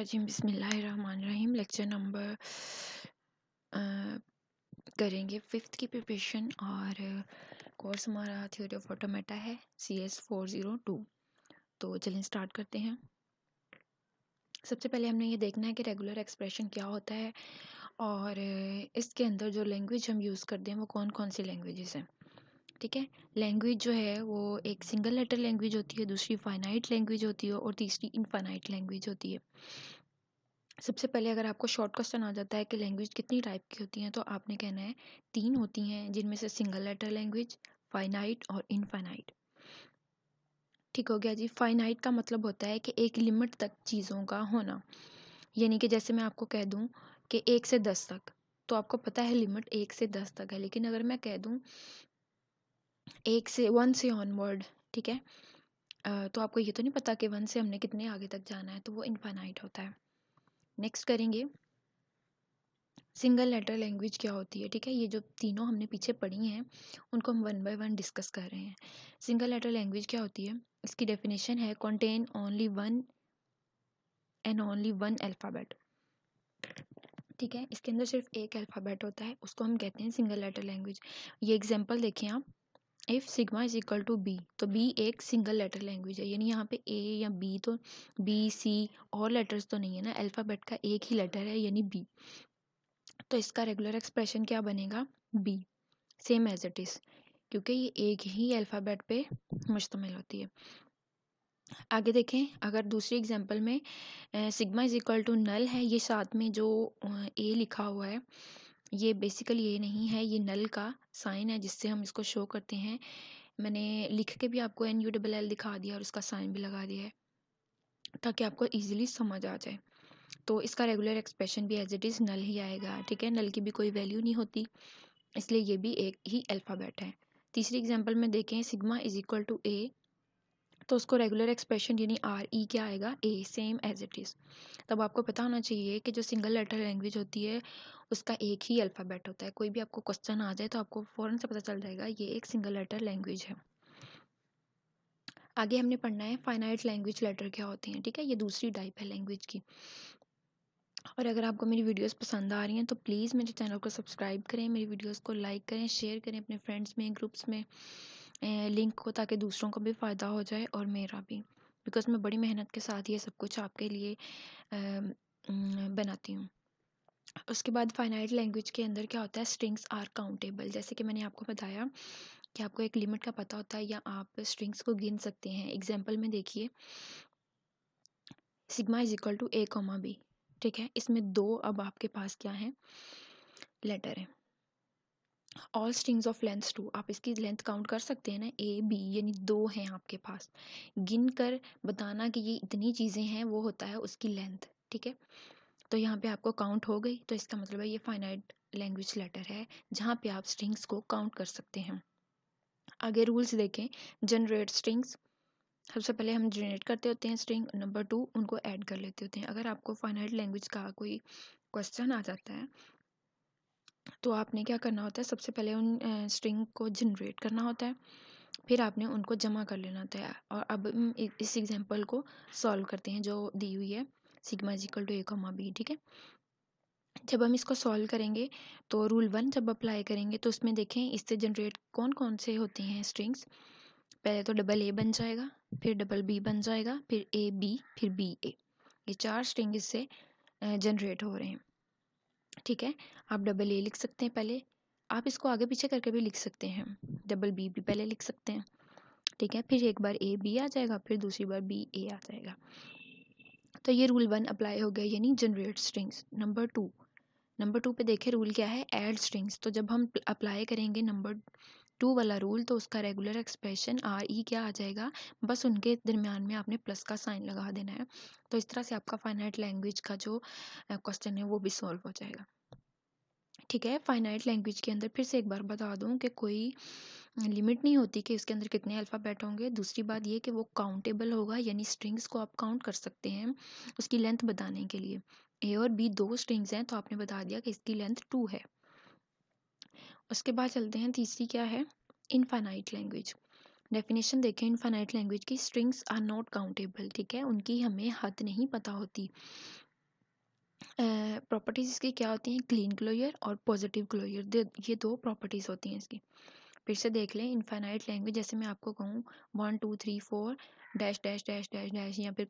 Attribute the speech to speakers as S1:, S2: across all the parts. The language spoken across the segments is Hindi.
S1: मिनशैतानिर्रजीम बिस्मिल्लाहिर्रहमानिर्रहीम। लेक्चर नंबर करेंगे 5th की प्रिपरेशन और कोर्स हमारा थ्योरी ऑफ ऑटोमेटा है CS402। तो चलिए स्टार्ट करते हैं। सबसे पहले हमने ये देखना है कि रेगुलर एक्सप्रेशन क्या होता है और इसके अंदर जो लैंग्वेज हम यूज़ करते हैं वो कौन कौन सी लैंग्वेजेस हैं। ठीक है, लैंग्वेज जो है वो एक सिंगल लेटर लैंग्वेज होती है, दूसरी फाइनाइट लैंग्वेज होती है और तीसरी इनफाइनाइट लैंग्वेज होती है। सबसे पहले अगर आपको शॉर्ट क्वेश्चन आ जाता है कि लैंग्वेज कितनी टाइप की होती हैं तो आपने कहना है 3 होती हैं, जिनमें से सिंगल लेटर लैंग्वेज, फाइनाइट और इनफाइनाइट। ठीक हो गया जी। फाइनाइट का मतलब होता है कि एक लिमिट तक चीज़ों का होना, यानी कि जैसे मैं आपको कह दूं कि 1 से 10 तक, तो आपको पता है लिमिट 1 से 10 तक है। लेकिन अगर मैं कह दूं 1 से ऑनवर्ड, ठीक है, तो आपको ये तो नहीं पता कि 1 से हमने कितने आगे तक जाना है, तो वो इनफाइनाइट होता है। नेक्स्ट करेंगे सिंगल लेटर लैंग्वेज क्या होती है। ठीक है, ये जो तीनों हमने पीछे पढ़ी हैं उनको हम 1 बाय 1 डिस्कस कर रहे हैं। सिंगल लेटर लैंग्वेज क्या होती है, इसकी डेफिनेशन है contain only one and only one alphabet. ठीक है, इसके अंदर सिर्फ एक अल्फ़ाबेट होता है, उसको हम कहते हैं सिंगल लेटर लैंग्वेज। ये एग्जांपल देखें आप, if sigma is equal to B, तो बी एक सिंगल लेटर लैंग्वेज है, यानी यहाँ पे ए या बी, तो बी सी और लेटर्स तो नहीं है ना, अल्फ़ाबेट का एक ही लेटर है यानी बी। तो इसका रेगुलर एक्सप्रेशन क्या बनेगा, B, same as it is, क्योंकि ये एक ही अल्फ़ाबेट पे मुश्तमिल होती है। आगे देखें, अगर दूसरी एग्जांपल में sigma is equal to null है, ये साथ में जो ए लिखा हुआ है ये बेसिकली ये नहीं है, ये नल का साइन है जिससे हम इसको शो करते हैं। मैंने लिख के भी आपको NULL दिखा दिया और उसका साइन भी लगा दिया है ताकि आपको इजीली समझ आ जाए। तो इसका रेगुलर एक्सप्रेशन भी एज इट इज़ नल ही आएगा। ठीक है, नल की भी कोई वैल्यू नहीं होती, इसलिए ये भी एक ही अल्फ़ाबेट है। तीसरी एग्जांपल में देखें, सिग्मा इज इक्वल टू ए, तो उसको रेगुलर एक्सप्रेशन यानी RE क्या आएगा, ए, सेम एज इट इज़। तब आपको पता होना चाहिए कि जो सिंगल लेटर लैंग्वेज होती है उसका एक ही अल्फ़ाबेट होता है। कोई भी आपको क्वेश्चन आ जाए तो आपको फ़ौरन से पता चल जाएगा ये एक सिंगल लेटर लैंग्वेज है। आगे हमने पढ़ना है फाइनाइट लैंग्वेज लेटर क्या होते हैं। ठीक है, ये दूसरी टाइप है लैंग्वेज की। और अगर आपको मेरी वीडियोस पसंद आ रही हैं तो प्लीज़ मेरे चैनल को सब्सक्राइब करें, मेरी वीडियोस को लाइक करें, शेयर करें अपने फ्रेंड्स में, ग्रुप्स में लिंक को, ताकि दूसरों को भी फ़ायदा हो जाए और मेरा भी, बिकॉज़ मैं बड़ी मेहनत के साथ ये सब कुछ आपके लिए बनाती हूँ। उसके बाद फाइनाइट लैंग्वेज के अंदर क्या होता है, स्ट्रिंग्स आर काउंटेबल। जैसे कि मैंने आपको बताया कि आपको एक लिमिट का पता होता है या आप स्ट्रिंग्स को गिन सकते हैं। एग्जाम्पल में देखिए, sigma is equal to A comma B. ठीक है, इसमें दो अब आपके पास क्या है, लेटर है। ऑल स्ट्रिंग्स ऑफ लेंथ 2, आप इसकी लेंथ काउंट कर सकते हैं ना, ए बी, यानी 2 हैं आपके पास। गिन कर बताना कि ये इतनी चीज़ें हैं वो होता है उसकी लेंथ। ठीक है, तो यहाँ पे आपको काउंट हो गई, तो इसका मतलब है ये फाइनाइट लैंग्वेज लेटर है जहाँ पे आप स्ट्रिंग्स को काउंट कर सकते हैं। आगे रूल्स देखें, जनरेट स्ट्रिंग्स, सबसे पहले हम जनरेट करते होते हैं स्ट्रिंग, नंबर 2 उनको ऐड कर लेते होते हैं। अगर आपको फाइनाइट लैंग्वेज का कोई क्वेश्चन आ जाता है तो आपने क्या करना होता है, सबसे पहले उन स्ट्रिंग को जनरेट करना होता है, फिर आपने उनको जमा कर लेना होता है। और अब हम इस एग्जांपल को सॉल्व करते हैं जो दी हुई है, sigma is equal to A comma B. ठीक है, जब हम इसको सॉल्व करेंगे तो रूल 1 जब अप्लाई करेंगे तो उसमें देखें इससे जनरेट कौन कौन से होते हैं स्ट्रिंग्स। पहले तो डबल ए बन जाएगा, फिर डबल बी बन जाएगा, फिर ए बी, फिर बी ए, ये 4 स्ट्रिंग इससे जनरेट हो रहे हैं। ठीक है, आप डबल ए लिख सकते हैं पहले, आप इसको आगे पीछे करके भी लिख सकते हैं, डबल बी भी पहले लिख सकते हैं। ठीक है, फिर एक बार ए बी आ जाएगा, फिर दूसरी बार बी ए आ जाएगा। तो ये रूल 1 अप्लाई हो गया, यानी जनरेट स्ट्रिंग्स। नंबर 2 पे देखें रूल क्या है, ऐड स्ट्रिंग्स। तो जब हम अप्लाई करेंगे नंबर 2 वाला रूल तो उसका रेगुलर एक्सप्रेशन RE क्या आ जाएगा, बस उनके दरमियान में आपने प्लस का साइन लगा देना है। तो इस तरह से आपका फाइनाइट लैंग्वेज का जो क्वेश्चन है वो भी सॉल्व हो जाएगा। ठीक है, फाइनाइट लैंग्वेज के अंदर फिर से एक बार बता दूं कि कोई लिमिट नहीं होती कि उसके अंदर कितने अल्फ़ाबेट होंगे। दूसरी बात ये कि वो काउंटेबल होगा, यानी स्ट्रिंग्स को आप काउंट कर सकते हैं उसकी लेंथ बताने के लिए। ए और बी 2 स्ट्रिंग्स हैं तो आपने बता दिया कि इसकी लेंथ 2 है। उसके बाद चलते हैं, तीसरी क्या है, इनफाइनाइट लैंग्वेज। डेफिनेशन देखें इनफाइनाइट लैंग्वेज की, स्ट्रिंग्स आर नॉट काउंटेबल। ठीक है, उनकी हमें हद नहीं पता होती, प्रॉपर्टीज़ इसकी क्या होती हैं, क्लीन क्लोजर और पॉजिटिव क्लोजर, ये दो प्रॉपर्टीज़ होती हैं इसकी। फिर से देख लें, इनफाइनाइट लैंग्वेज जैसे मैं आपको कहूँ 1 2 3 4 dash dash dash dash dash, या फिर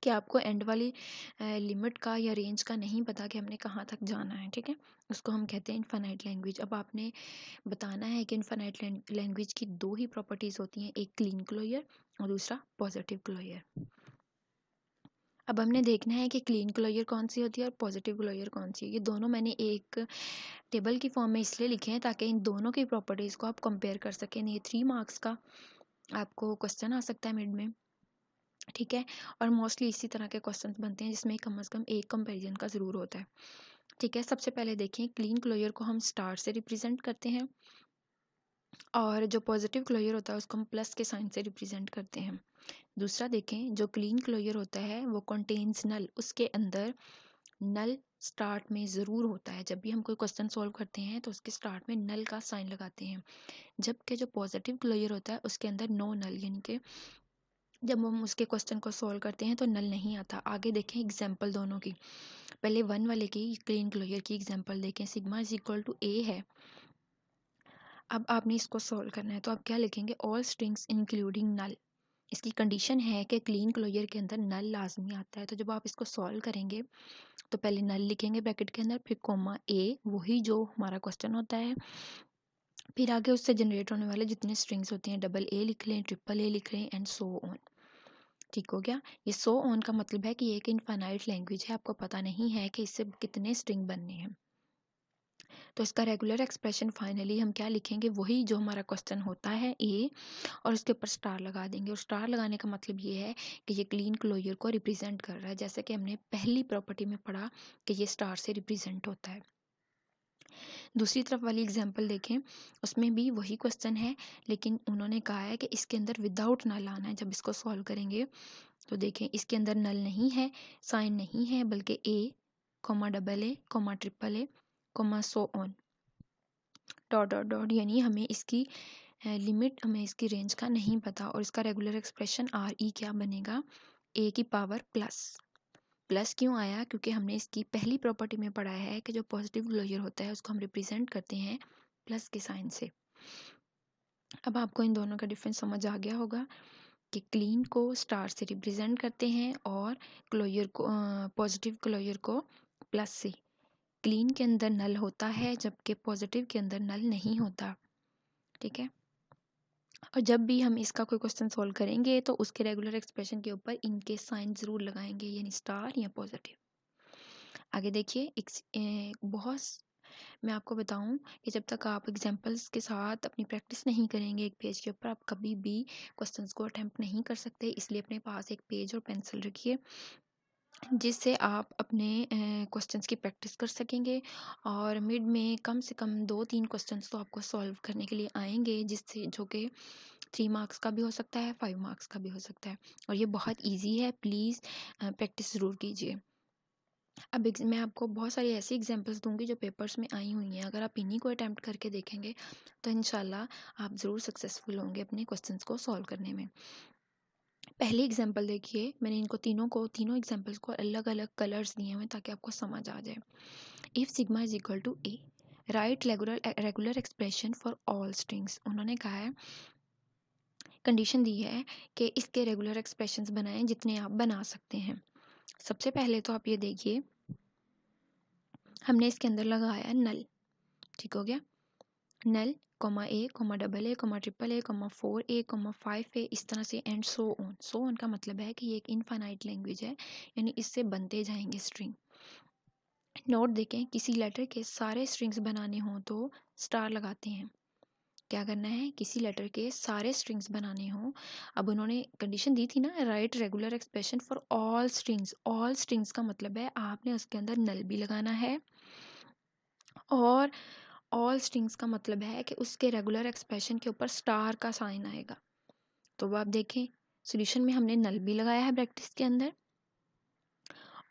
S1: कि आपको एंड वाली लिमिट का या रेंज का नहीं पता कि हमने कहाँ तक जाना है, ठीक है, उसको हम कहते हैं इनफाइनाइट लैंग्वेज। अब आपने बताना है कि इनफाइनाइट लैंग्वेज की दो ही प्रॉपर्टीज़ होती हैं, एक क्लीन क्लोजर और दूसरा पॉजिटिव क्लोजर। अब हमने देखना है कि क्लीन क्लोजर कौन सी होती है और पॉजिटिव क्लोजर कौन सी है। ये दोनों मैंने एक टेबल की फॉर्म में इसलिए लिखे हैं ताकि इन दोनों की प्रॉपर्टीज़ को आप कंपेयर कर सकें। ये 3 मार्क्स का आपको क्वेश्चन आ सकता है मिड में, ठीक है, और मोस्टली इसी तरह के क्वेश्चंस बनते हैं जिसमें कम से कम एक कंपैरिजन का ज़रूर होता है, ठीक है। सबसे पहले देखें, क्लीन क्लोजर को हम स्टार से रिप्रेजेंट करते हैं और जो पॉजिटिव क्लोजर होता है उसको हम प्लस के साइन से रिप्रेजेंट करते हैं। दूसरा देखें, जो क्लीन क्लोजर होता है वो कंटेन्स नल, उसके अंदर नल स्टार्ट में ज़रूर होता है। जब भी हम कोई क्वेश्चन सॉल्व करते हैं तो उसके स्टार्ट में नल का साइन लगाते हैं, जबकि जो पॉजिटिव क्लोजर होता है उसके अंदर नो नल, यानी कि जब हम उसके क्वेश्चन को सॉल्व करते हैं तो नल नहीं आता। आगे देखें एग्जाम्पल दोनों की, पहले 1 वाले की क्लीन क्लोजर की एग्जाम्पल देखें। सिग्मा इज इक्वल टू ए है, अब आपने इसको सॉल्व करना है तो आप क्या लिखेंगे, ऑल स्ट्रिंग्स इंक्लूडिंग नल। इसकी कंडीशन है कि क्लीन क्लोजर के अंदर नल लाजमी आता है। तो जब आप इसको सॉल्व करेंगे तो पहले नल लिखेंगे ब्रैकेट के अंदर, फिर कॉमा ए, वही जो हमारा क्वेश्चन होता है, फिर आगे उससे जनरेट होने वाले जितने स्ट्रिंग्स होती हैं, डबल ए लिख लें, ट्रिपल ए लिख लें एंड सो ऑन। ठीक हो गया। ये सो ऑन का मतलब है कि ये एक इनफाइनाइट लैंग्वेज है, आपको पता नहीं है कि इससे कितने स्ट्रिंग बनने हैं। तो इसका रेगुलर एक्सप्रेशन फाइनली हम क्या लिखेंगे, वही जो हमारा क्वेश्चन होता है ए, और उसके ऊपर स्टार लगा देंगे। और स्टार लगाने का मतलब ये है कि ये क्लीन क्लोजर को रिप्रेजेंट कर रहा है, जैसे कि हमने पहली प्रॉपर्टी में पढ़ा कि ये स्टार से रिप्रेजेंट होता है। दूसरी तरफ वाली एग्जांपल देखें, उसमें भी वही क्वेश्चन है, लेकिन उन्होंने कहा है कि इसके अंदर विदाउट नल आना है। जब इसको सॉल्व करेंगे तो देखें, इसके अंदर नल नहीं है, साइन नहीं है, बल्कि A comma double A comma triple A comma so on dot dot dot, यानी हमें इसकी लिमिट, हमें इसकी रेंज का नहीं पता। और इसका रेगुलर एक्सप्रेशन आर ई क्या बनेगा, ए की पावर प्लस। प्लस क्यों आया, क्योंकि हमने इसकी पहली प्रॉपर्टी में पढ़ा है कि जो पॉजिटिव क्लोजर होता है उसको हम रिप्रेजेंट करते हैं प्लस के साइन से। अब आपको इन दोनों का डिफरेंस समझ आ गया होगा कि क्लीन को स्टार से रिप्रेजेंट करते हैं और क्लोजर को, पॉजिटिव क्लोजर को प्लस से। क्लीन के अंदर नल होता है जबकि पॉजिटिव के अंदर नल नहीं होता, ठीक है। और जब भी हम इसका कोई क्वेश्चन सॉल्व करेंगे तो उसके रेगुलर एक्सप्रेशन के ऊपर इनके साइन ज़रूर लगाएंगे, यानी स्टार या पॉजिटिव। आगे देखिए, बहुत, मैं आपको बताऊं कि जब तक आप एग्जाम्पल्स के साथ अपनी प्रैक्टिस नहीं करेंगे एक पेज के ऊपर, आप कभी भी क्वेश्चंस को अटेम्प्ट नहीं कर सकते। इसलिए अपने पास एक पेज और पेंसिल रखिए जिससे आप अपने क्वेश्चंस की प्रैक्टिस कर सकेंगे। और मिड में कम से कम 2-3 क्वेश्चंस तो आपको सॉल्व करने के लिए आएंगे, जिससे जो कि 3 मार्क्स का भी हो सकता है, 5 मार्क्स का भी हो सकता है, और ये बहुत ईजी है। प्लीज़ प्रैक्टिस ज़रूर कीजिए। अब मैं आपको बहुत सारी ऐसी एग्जांपल्स दूंगी जो पेपर्स में आई हुई हैं। अगर आप इन्हीं को अटैम्प्ट करके देखेंगे तो इंशाल्लाह आप ज़रूर सक्सेसफुल होंगे अपने क्वेश्चंस को सॉल्व करने में। पहली एग्जांपल देखिए, मैंने इनको तीनों एग्जांपल्स को अलग अलग कलर्स दिए हुए ताकि आपको समझ आ जाए। If sigma is equal to A, write regular expression for all strings. उन्होंने कहा है, कंडीशन दी है कि इसके रेगुलर एक्सप्रेशंस बनाएं जितने आप बना सकते हैं। सबसे पहले तो आप ये देखिए, हमने इसके अंदर लगाया नल, ठीक हो गया। Null comma A comma double A comma triple A comma 4a comma 5a, इस तरह से and so on. So on का मतलब है कि ये एक इनफाइनाइट लैंग्वेज है, यानी इससे बनते जाएंगे स्ट्रिंग। नोट देखें, किसी लेटर के सारे स्ट्रिंग्स बनाने हों तो स्टार लगाते हैं। क्या करना है, किसी लेटर के सारे स्ट्रिंग्स बनाने हों। अब उन्होंने कंडीशन दी थी ना, right regular expression for all strings. All strings का मतलब है आपने उसके अंदर नल भी लगाना है, और ऑल स्ट्रिंग्स का मतलब है कि उसके रेगुलर एक्सप्रेशन के ऊपर स्टार का साइन आएगा। तो वो आप देखें, सॉल्यूशन में हमने नल भी लगाया है प्रैक्टिस के अंदर,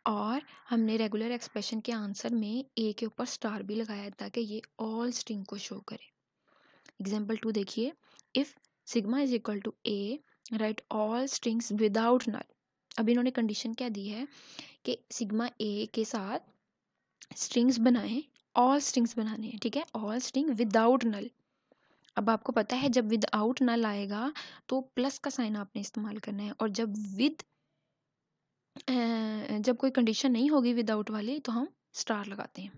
S1: और हमने रेगुलर एक्सप्रेशन के आंसर में ए के ऊपर स्टार भी लगाया है ताकि ये ऑल स्ट्रिंग को शो करे। एग्जाम्पल 2 देखिए, if sigma is equal to A, right all strings without null. अब इन्होंने कंडीशन क्या दी है कि सिग्मा ए के साथ स्ट्रिंग्स बनाएं, ऑल स्ट्रिंग्स बनाने हैं, ठीक है, ऑल स्ट्रिंग विदाउट नल। अब आपको पता है जब विदाउट नल आएगा तो प्लस का साइन आपने इस्तेमाल करना है, और जब कोई कंडीशन नहीं होगी विदाउट वाली तो हम स्टार लगाते हैं,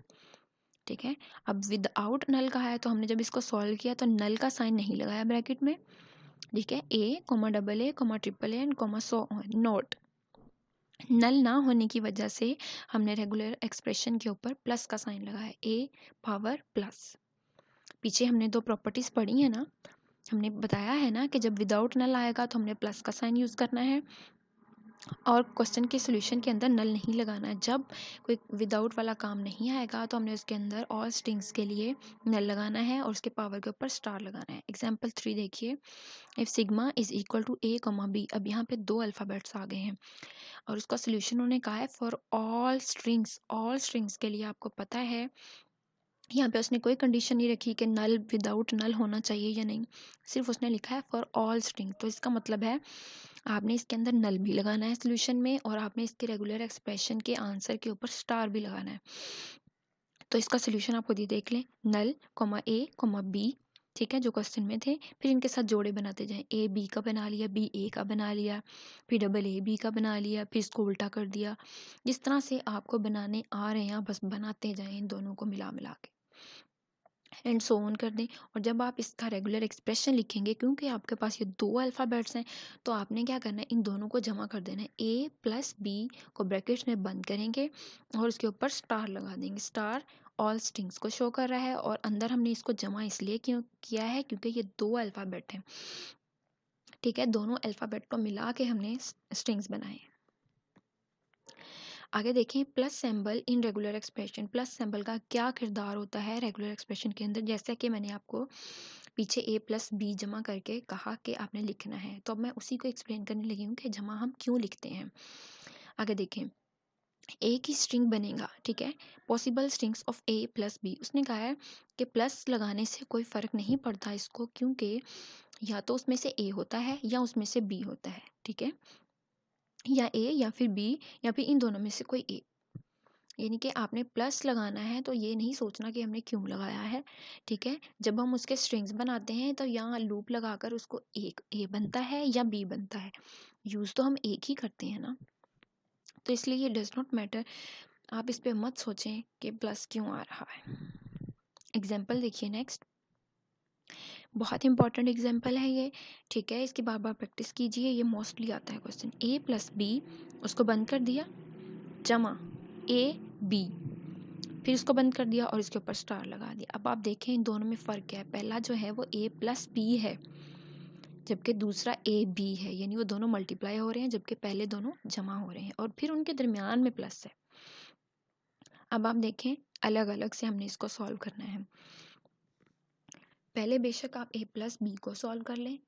S1: ठीक है। अब विदाउट नल का है तो हमने जब इसको सॉल्व किया तो नल का साइन नहीं लगाया ब्रैकेट में, ठीक है, A comma double A comma triple A comma so on, note. Null ना होने की वजह से हमने रेगुलर एक्सप्रेशन के ऊपर प्लस का साइन लगाया, ए पावर प्लस। पीछे हमने दो प्रॉपर्टीज पढ़ी है ना, हमने बताया है ना कि जब विदाउट नल आएगा तो हमने प्लस का साइन यूज़ करना है, और क्वेश्चन के सोल्यूशन के अंदर नल नहीं लगाना है। जब कोई विदाउट वाला काम नहीं आएगा तो हमने उसके अंदर ऑल स्ट्रिंग्स के लिए नल लगाना है और उसके पावर के ऊपर स्टार लगाना है। एग्जाम्पल 3 देखिए, if sigma is equal to A comma B. अब यहाँ पे दो अल्फ़ाबेट्स आ गए हैं और उसका सोल्यूशन उन्होंने कहा है for all strings. All strings के लिए आपको पता है यहाँ पे उसने कोई कंडीशन नहीं रखी कि नल विदाउट नल होना चाहिए या नहीं, सिर्फ उसने लिखा है फॉर ऑल स्ट्रिंग। तो इसका मतलब है आपने इसके अंदर नल भी लगाना है सोल्यूशन में, और आपने इसके रेगुलर एक्सप्रेशन के आंसर के ऊपर स्टार भी लगाना है। तो इसका सोल्यूशन आप खुद ही देख लें, नल कोमा ए कोमा बी, ठीक है, जो क्वेश्चन में थे। फिर इनके साथ जोड़े बनाते जाएं, ए बी का बना लिया, बी ए का बना लिया, फिर डबल ए बी का बना लिया, फिर इसको उल्टा कर दिया। जिस तरह से आपको बनाने आ रहे हैं बस बनाते जाएं इन दोनों को मिला मिला के, एंड सो ऑन कर दें। और जब आप इसका रेगुलर एक्सप्रेशन लिखेंगे, क्योंकि आपके पास ये दो अल्फ़ाबेट्स हैं, तो आपने क्या करना है, इन दोनों को जमा कर देना है। ए प्लस बी को ब्रैकेट्स में बंद करेंगे और उसके ऊपर स्टार लगा देंगे। स्टार ऑल स्ट्रिंग्स को शो कर रहा है, और अंदर हमने इसको जमा इसलिए क्यों किया है क्योंकि ये दो अल्फ़ाबेट हैं, ठीक है, दोनों अल्फ़ाबेट को मिला के हमने स्ट्रिंग्स बनाए हैं। आगे देखें, plus symbol in regular expression. Plus symbol का क्या किरदार होता है रेगुलर एक्सप्रेशन के अंदर, जैसा कि मैंने आपको पीछे ए प्लस बी जमा करके कहा कि आपने लिखना है, तो अब मैं उसी को एक्सप्लेन करने लगी हूँ कि जमा हम क्यों लिखते हैं। आगे देखें, ए की स्ट्रिंग बनेगा, ठीक है, possible strings of A plus B. उसने कहा है कि प्लस लगाने से कोई फ़र्क नहीं पड़ता इसको, क्योंकि या तो उसमें से ए होता है या उसमें से बी होता है, ठीक है, या ए या फिर बी या फिर इन दोनों में से कोई एक। यानी कि आपने प्लस लगाना है तो ये नहीं सोचना कि हमने क्यों लगाया है, ठीक है। जब हम उसके स्ट्रिंग्स बनाते हैं तो यहाँ लूप लगाकर उसको एक ए बनता है या बी बनता है, यूज़ तो हम एक ही करते हैं ना, तो इसलिए ये डज नॉट मैटर। आप इस पर मत सोचें कि प्लस क्यों आ रहा है। एग्जाम्पल देखिए नेक्स्ट, बहुत इंपॉर्टेंट एग्जाम्पल है ये, ठीक है, इसकी बार बार प्रैक्टिस कीजिए, ये मोस्टली आता है क्वेश्चन। ए प्लस बी, उसको बंद कर दिया, जमा ए बी, फिर इसको बंद कर दिया और इसके ऊपर स्टार लगा दिया। अब आप देखें इन दोनों में फ़र्क क्या है, पहला जो है वो ए प्लस बी है जबकि दूसरा ए बी है, यानी वो दोनों मल्टीप्लाई हो रहे हैं जबकि पहले दोनों जमा हो रहे हैं, और फिर उनके दरमियान में प्लस है। अब आप देखें अलग अलग से हमने इसको सॉल्व करना है। पहले बेशक आप ए प्लस बी को सॉल्व कर लें,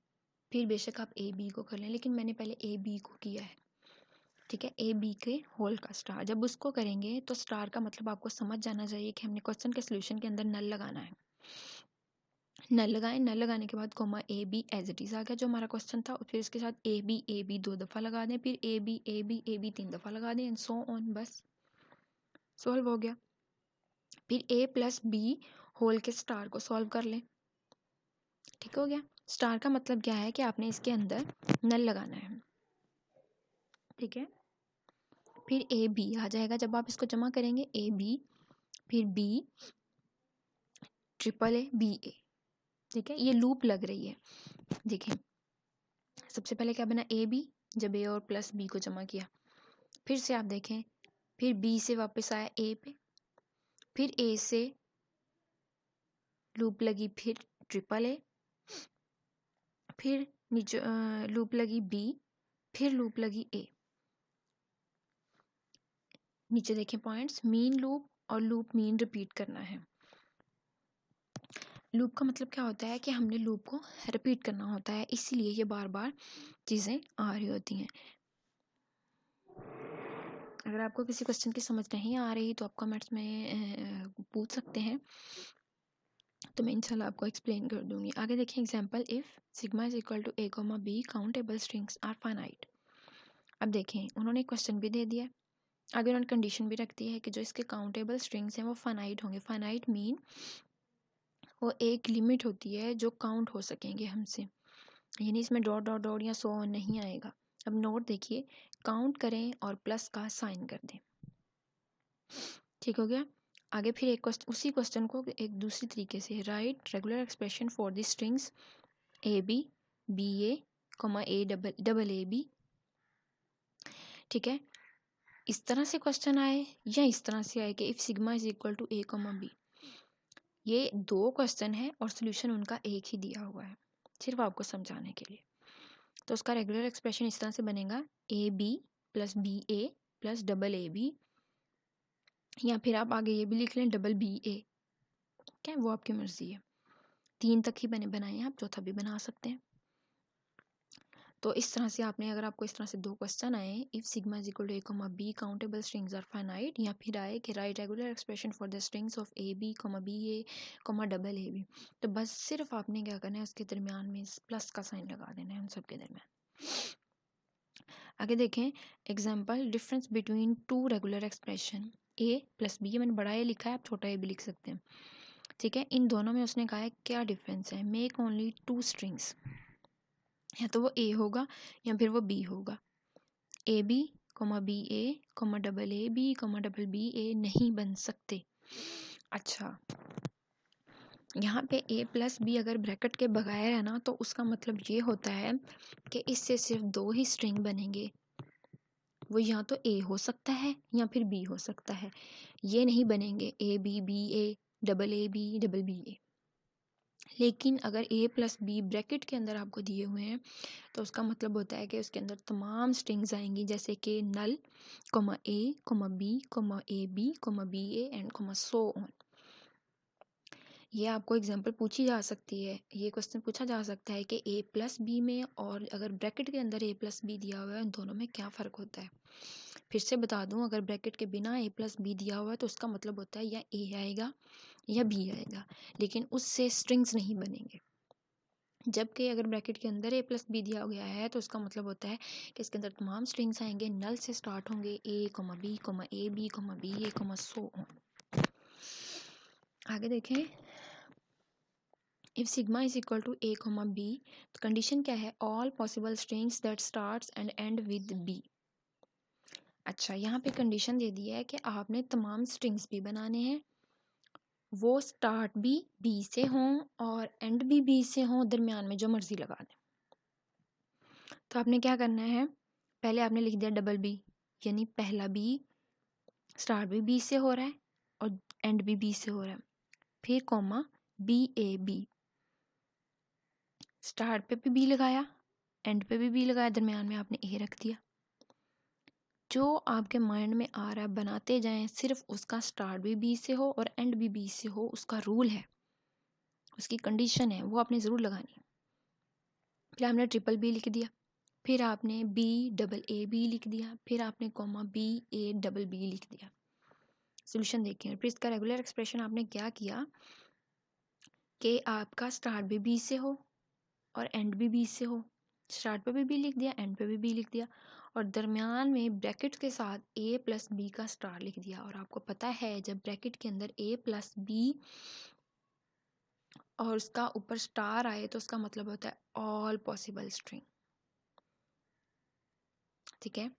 S1: फिर बेशक आप ए बी को कर लें, लेकिन मैंने पहले ए बी को किया है, ठीक है, ए बी के होल का स्टार। जब उसको करेंगे तो स्टार का मतलब आपको समझ जाना चाहिए कि हमने क्वेश्चन के सोल्यूशन के अंदर नल लगाना है। नल लगाएं, नल लगाने के बाद comma A B as it is आ गया जो हमारा क्वेश्चन था, और फिर इसके साथ ए बी दो दफ़ा लगा दें, फिर ए बी तीन दफ़ा लगा दें, एंड सो ऑन, बस सॉल्व हो गया। फिर ए प्लस बी होल के स्टार को सॉल्व कर लें, ठीक हो गया। स्टार का मतलब क्या है कि आपने इसके अंदर नल लगाना है, ठीक है। फिर ए बी आ जाएगा जब आप इसको जमा करेंगे, ए बी फिर बी ट्रिपल ए बी ए, ठीक है, ये लूप लग रही है। देखिए सबसे पहले क्या बना, ए बी, जब ए और प्लस बी को जमा किया, फिर से आप देखें, फिर बी से वापस आया ए पे, फिर ए से लूप लगी, फिर ट्रिपल ए, फिर नीचे लूप लगी बी, फिर लूप लगी ए। नीचे देखें पॉइंट्स, मीन लूप और लूप मीन रिपीट करना है। लूप का मतलब क्या होता है कि हमने लूप को रिपीट करना होता है, इसीलिए ये बार बार चीज़ें आ रही होती हैं। अगर आपको किसी क्वेश्चन की समझ नहीं आ रही तो आप कमेंट्स में पूछ सकते हैं, तो मैं इंशाल्लाह आपको एक्सप्लेन कर दूंगी। आगे देखिए example, if sigma is equal to A comma B countable strings are finite. अब देखें उन्होंने क्वेश्चन भी दे दिया, आगे उन्होंने कंडीशन भी रखती है कि जो इसके काउंटेबल स्ट्रिंग्स हैं वो फाइनाइट होंगे। फाइनाइट मीन वो एक लिमिट होती है जो काउंट हो सकेंगे हमसे, यानी इसमें डॉट डॉट डॉट या सो ऑन नहीं आएगा। अब नोट देखिए, काउंट करें और प्लस का साइन कर दें। ठीक हो गया। आगे फिर एक उसी क्वेश्चन को एक दूसरी तरीके से, write regular expression for the strings A B B A comma A double A B. ठीक है, इस तरह से क्वेश्चन आए या इस तरह से आए कि if sigma is equal to A comma B. ये दो क्वेश्चन है और सोल्यूशन उनका एक ही दिया हुआ है, सिर्फ आपको समझाने के लिए। तो उसका रेगुलर एक्सप्रेशन इस तरह से बनेगा, A B plus B A plus double A B, या फिर आप आगे ये भी लिख लें डबल बी ए। क्या है वो आपकी मर्जी है, 3 तक ही बनाए हैं, आप चौथा भी बना सकते हैं। तो इस तरह से आपने, अगर आपको इस तरह से दो क्वेश्चन आए, if sigma is equal to A comma B countable strings are finite, या फिर आए कि write regular expression for the strings of A B comma B A comma double A B, तो बस सिर्फ आपने क्या करना है, उसके दरमियान में प्लस का साइन लगा देना है उन सब के दरमियान। आगे देखें example, difference between two regular expression A plus B. ये मैंने बड़ा ए लिखा है, आप छोटा ए भी लिख सकते हैं। ठीक है, इन दोनों में उसने कहा है क्या डिफरेंस है, मेक ओनली 2 स्ट्रिंग्स, या तो वो ए होगा या फिर वो बी होगा। A B comma B A comma double A B comma double B A नहीं बन सकते। अच्छा, यहाँ पे ए प्लस बी अगर ब्रैकेट के बगैर है ना, तो उसका मतलब ये होता है कि इससे सिर्फ 2 ही स्ट्रिंग बनेंगे। वो या तो ए हो सकता है या फिर बी हो सकता है, ये नहीं बनेंगे A B A double B A. लेकिन अगर ए प्लस बी ब्रैकेट के अंदर आपको दिए हुए हैं, तो उसका मतलब होता है कि उसके अंदर तमाम स्ट्रिंग्स आएंगी, जैसे कि null comma A comma B comma A B comma B A and comma so on. ये आपको एग्जांपल पूछी जा सकती है, ये क्वेश्चन पूछा जा सकता है कि ए प्लस बी में और अगर ब्रैकेट के अंदर ए प्लस बी दिया हुआ है, उन दोनों में क्या फ़र्क होता है। फिर से बता दूं, अगर ब्रैकेट के बिना ए प्लस बी दिया हुआ है तो उसका मतलब होता है या ए आएगा या बी आएगा, लेकिन उससे स्ट्रिंग्स नहीं बनेंगे। जबकि अगर ब्रैकेट के अंदर ए प्लस बी दिया गया है, तो उसका मतलब होता है कि इसके अंदर तमाम स्ट्रिंग्स आएंगे, नल से स्टार्ट होंगे, A comma B comma A B comma B A comma so on. आगे देखें, if sigma is equal to A comma B, तो कंडीशन क्या है, all possible strings that starts and end with B. अच्छा, यहाँ पे कंडीशन दे दी है कि आपने तमाम स्ट्रिंग्स भी बनाने हैं, वो स्टार्ट भी बी से हों और एंड भी बी से हों, दरमियान में जो मर्जी लगा दें। तो आपने क्या करना है, पहले आपने लिख दिया डबल बी, यानी पहला बी स्टार्ट भी बी से हो रहा है और एंड भी बी से हो रहा है। फिर comma B A B, start पे भी बी लगाया, एंड पे भी बी लगाया, दरमियान में आपने ए रख दिया। जो आपके माइंड में आ रहा है बनाते जाएं, सिर्फ उसका स्टार्ट भी बी से हो और एंड भी बी से हो, उसका रूल है, उसकी कंडीशन है, वो आपने ज़रूर लगानी है। फिर आपने ट्रिपल बी लिख दिया, फिर आपने बी डबल ए बी लिख दिया, फिर आपने comma B A double B लिख दिया। सोल्यूशन देखें, फिर इसका रेगुलर एक्सप्रेशन आपने क्या किया कि आपका स्टार्ट भी बी से हो और एंड भी बी से हो, स्टार्ट पे भी बी लिख दिया, एंड पे भी बी लिख दिया, और दरमियान में ब्रैकेट के साथ ए प्लस बी का स्टार लिख दिया। और आपको पता है जब ब्रैकेट के अंदर ए प्लस बी और उसका ऊपर स्टार आए तो उसका मतलब होता है ऑल पॉसिबल स्ट्रिंग। ठीक है,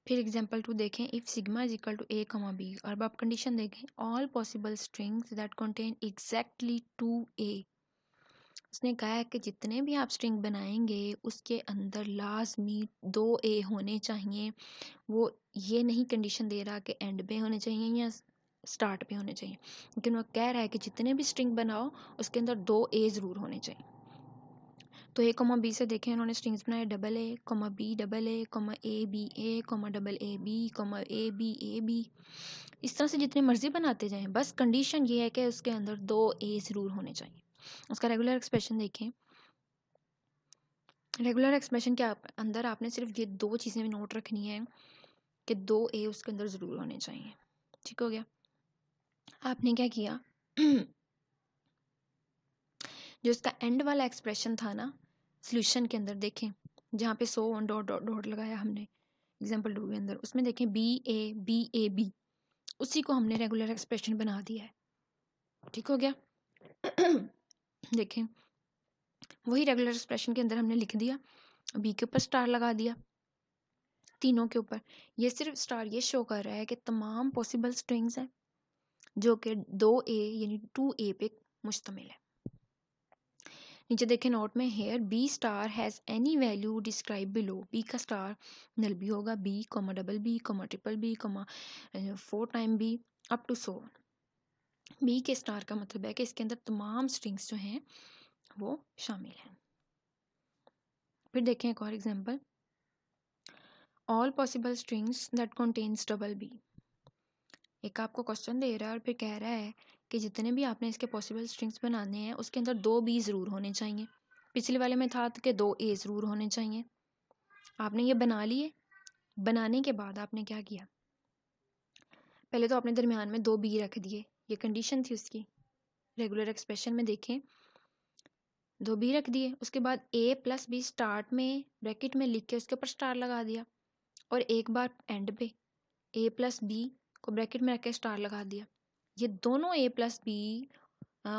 S1: फिर एग्जांपल 2 देखें, if sigma is equal to A comma B, और अब आप कंडीशन देखें, all possible strings that contain exactly 2a। उसने कहा है कि जितने भी आप स्ट्रिंग बनाएंगे उसके अंदर लाजमी 2a होने चाहिए। वो ये नहीं कंडीशन दे रहा कि एंड पे होने चाहिए या स्टार्ट पे होने चाहिए, लेकिन वो कह रहा है कि जितने भी स्ट्रिंग बनाओ उसके अंदर 2a ज़रूर होने चाहिए। तो ए कॉमा बी से देखें, उन्होंने स्ट्रिंग्स बनाए double A comma B double A comma A comma double A B comma A B. इस तरह से जितने मर्जी बनाते जाएं, बस कंडीशन ये है कि उसके अंदर 2a ज़रूर होने चाहिए। उसका रेगुलर एक्सप्रेशन देखें, रेगुलर एक्सप्रेशन के अंदर आपने सिर्फ ये 2 चीज़ें नोट रखनी है कि 2a उसके अंदर ज़रूर होने चाहिए। ठीक हो गया। आपने क्या किया जो इसका एंड वाला एक्सप्रेशन था ना, सॉल्यूशन के अंदर देखें, जहाँ पे 100 डॉट डॉट डॉट लगाया हमने, एग्जाम्पल 2 के अंदर, उसमें देखें BA उसी को हमने रेगुलर एक्सप्रेशन बना दिया है। ठीक हो गया। देखें वही रेगुलर एक्सप्रेशन के अंदर हमने लिख दिया, बी के ऊपर स्टार लगा दिया, तीनों के ऊपर। ये सिर्फ स्टार ये शो कर रहा है कि तमाम पॉसिबल स्ट्रिंग्स हैं जो कि 2A यानी 2A पे मुश्तमिल है। नीचे देखें नोट में, here B star has any value describe below. B का स्टार नल भी होगा, B comma double B comma triple B comma 4 time B up to so. B के स्टार का मतलब है कि इसके अंदर तमाम स्ट्रिंग्स जो हैं वो शामिल हैं। फिर देखें एक और example, all possible strings that contains double B. एक आपको क्वेश्चन दे रहा है और फिर कह रहा है कि जितने भी आपने इसके पॉसिबल स्ट्रिंग्स बनाने हैं उसके अंदर 2 बी ज़रूर होने चाहिए। पिछले वाले में था कि 2 ए ज़रूर होने चाहिए। आपने ये बना लिए, बनाने के बाद आपने क्या किया, पहले तो आपने दरमियान में 2 बी रख दिए, ये कंडीशन थी उसकी। रेगुलर एक्सप्रेशन में देखें 2 बी रख दिए, उसके बाद ए प्लस बी स्टार्ट में ब्रैकेट में लिख के उसके ऊपर स्टार लगा दिया, और एक बार एंड पे ए प्लस बी को ब्रैकेट में रख के स्टार लगा दिया। ये दोनों ए प्लस बी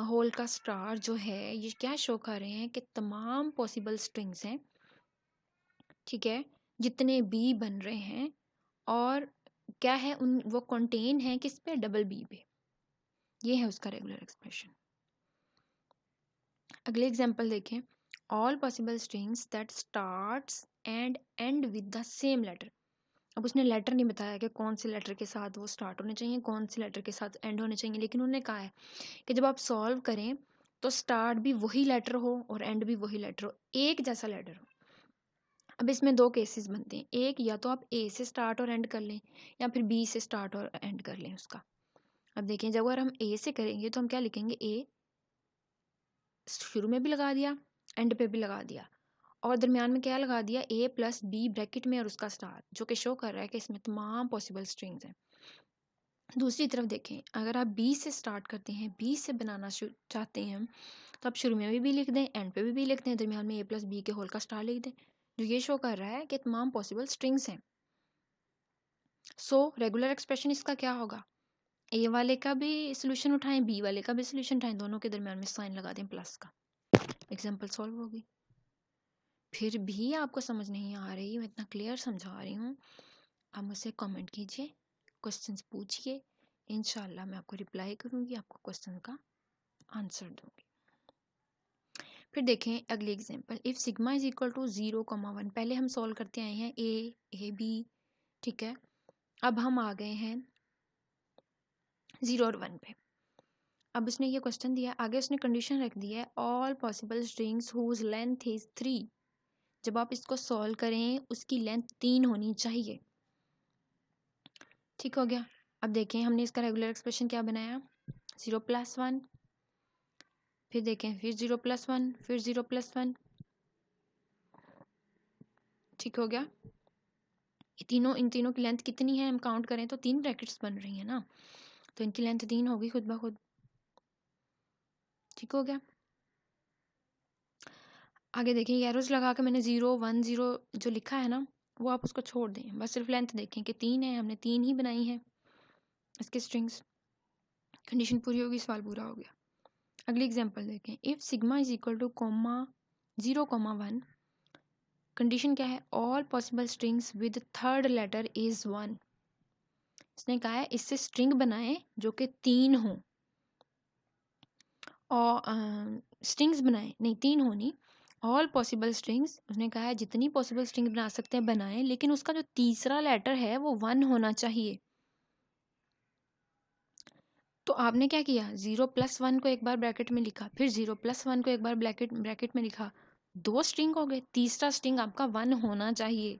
S1: होल का स्टार जो है ये क्या शो कर रहे हैं कि तमाम पॉसिबल स्ट्रिंग्स हैं, ठीक है, जितने बी बन रहे हैं, और क्या है उन वो कंटेन है किस पे, डबल बी पे। ये है उसका रेगुलर एक्सप्रेशन। अगले एग्जांपल देखें, all possible strings that starts and end with the same letter. अब उसने लेटर नहीं बताया कि कौन से लेटर के साथ वो स्टार्ट होने चाहिए, कौन से लेटर के साथ एंड होने चाहिए, लेकिन उन्होंने कहा है कि जब आप सॉल्व करें तो स्टार्ट भी वही लेटर हो और एंड भी वही लेटर हो, एक जैसा लेटर हो। अब इसमें 2 केसेस बनते हैं, एक या तो आप ए से स्टार्ट और एंड कर लें या फिर बी से स्टार्ट और एंड कर लें उसका। अब देखें जब अगर हम ए से करेंगे तो हम क्या लिखेंगे, ए शुरू में भी लगा दिया, एंड पे भी लगा दिया, और दरमियान में क्या लगा दिया, ए प्लस बी ब्रैकेट में और उसका स्टार, जो कि शो कर रहा है कि इसमें तमाम पॉसिबल स्ट्रिंग्स हैं। दूसरी तरफ देखें, अगर आप बी से स्टार्ट करते हैं, बी से बनाना चाहते हैं हम, तो आप शुरू में भी लिख दें, एंड पे भी लिख दें, दरमियान में ए प्लस बी के होल का स्टार लिख दें, जो ये शो कर रहा है कि तमाम पॉसिबल स्ट्रिंग्स हैं। सो रेगुलर एक्सप्रेशन इसका क्या होगा, ए वाले का भी सोल्यूशन उठाएं, बी वाले का भी सोल्यूशन उठाएं, दोनों के दरमियान में साइन लगा दें प्लस का, एग्जाम्पल सॉल्व होगी। फिर भी आपको समझ नहीं आ रही, मैं इतना क्लियर समझा रही हूँ, आप मुझसे कमेंट कीजिए, क्वेश्चंस पूछिए, इंशाल्लाह मैं आपको रिप्लाई करूँगी, आपको क्वेश्चन का आंसर दूंगी। फिर देखें अगली example, if sigma is equal to 0,1। पहले हम सॉल्व करते आए हैं ए बी, ठीक है, अब हम आ गए हैं 0 और 1 पे। अब उसने ये क्वेश्चन दिया, आगे उसने कंडीशन रख दी है, all possible strings whose length is 3। जब आप इसको सॉल्व करें उसकी लेंथ 3 होनी चाहिए। ठीक हो गया। अब देखें हमने इसका रेगुलर एक्सप्रेशन क्या बनाया, 0+1, फिर देखें फिर 0+1, फिर 0+1। ठीक हो गया। ये तीनों, इन तीनों की लेंथ कितनी है हम काउंट करें तो 3 ब्रैकेट्स बन रही है ना, तो इनकी लेंथ 3 होगी खुद ब खुद। ठीक हो गया। आगे देखिए एरोज लगा के मैंने 0 1 0 जो लिखा है ना वो आप उसको छोड़ दें, बस सिर्फ लेंथ देखें कि 3 है, हमने 3 ही बनाई है इसके स्ट्रिंग्स। कंडीशन पूरी होगी, सवाल पूरा हो गया। अगली एग्जांपल देखें, if sigma is equal to 0,1, condition क्या है, all possible strings with third letter is 1। इसने कहा है इससे स्ट्रिंग बनाएं जो कि 3 हो, और स्ट्रिंग्स बनाएं, नहीं 3 होनी, ऑल पॉसिबल स्ट्रिंग्स, उसने कहा है जितनी पॉसिबल स्ट्रिंग बना सकते हैं बनाएं, लेकिन उसका जो तीसरा लेटर है वो 1 होना चाहिए। तो आपने क्या किया, 0+1 को एक बार ब्रैकेट में लिखा, फिर 0+1 को एक बार ब्रैकेट में लिखा, 2 स्ट्रिंग हो गए, तीसरा स्ट्रिंग आपका 1 होना चाहिए।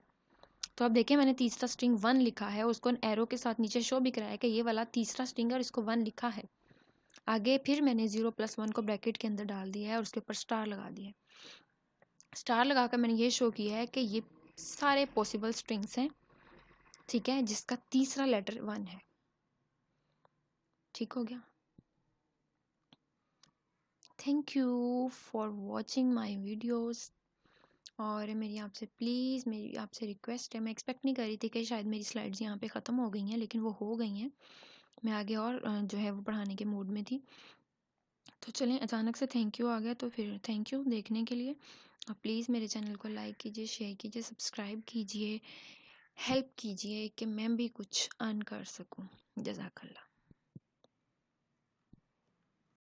S1: तो अब देखिए मैंने तीसरा स्ट्रिंग 1 लिखा है, उसको एरो के साथ नीचे शो भी कराया कि ये वाला तीसरा स्ट्रिंग है और इसको 1 लिखा है। आगे फिर मैंने 0+1 को ब्रैकेट के अंदर डाल दिया है और उसके ऊपर स्टार लगा दिया है। स्टार लगाकर मैंने ये शो किया है कि ये सारे पॉसिबल स्ट्रिंग्स हैं, ठीक है, जिसका तीसरा लेटर 1 है। ठीक हो गया। Thank you for watching my videos. और मेरी आपसे प्लीज़ मेरी आपसे रिक्वेस्ट है, मैं एक्सपेक्ट नहीं कर रही थी कि शायद मेरी स्लाइड्स यहाँ पे ख़त्म हो गई हैं, लेकिन वो हो गई हैं। मैं आगे और जो है वो पढ़ाने के मूड में थी। तो चलें, अचानक से थैंक यू आ गया, तो फिर थैंक यू देखने के लिए। आप प्लीज़ मेरे चैनल को लाइक कीजिए, शेयर कीजिए, सब्सक्राइब कीजिए, हेल्प कीजिए कि मैं भी कुछ अर्न कर सकूँ। जज़ाकल्लाह।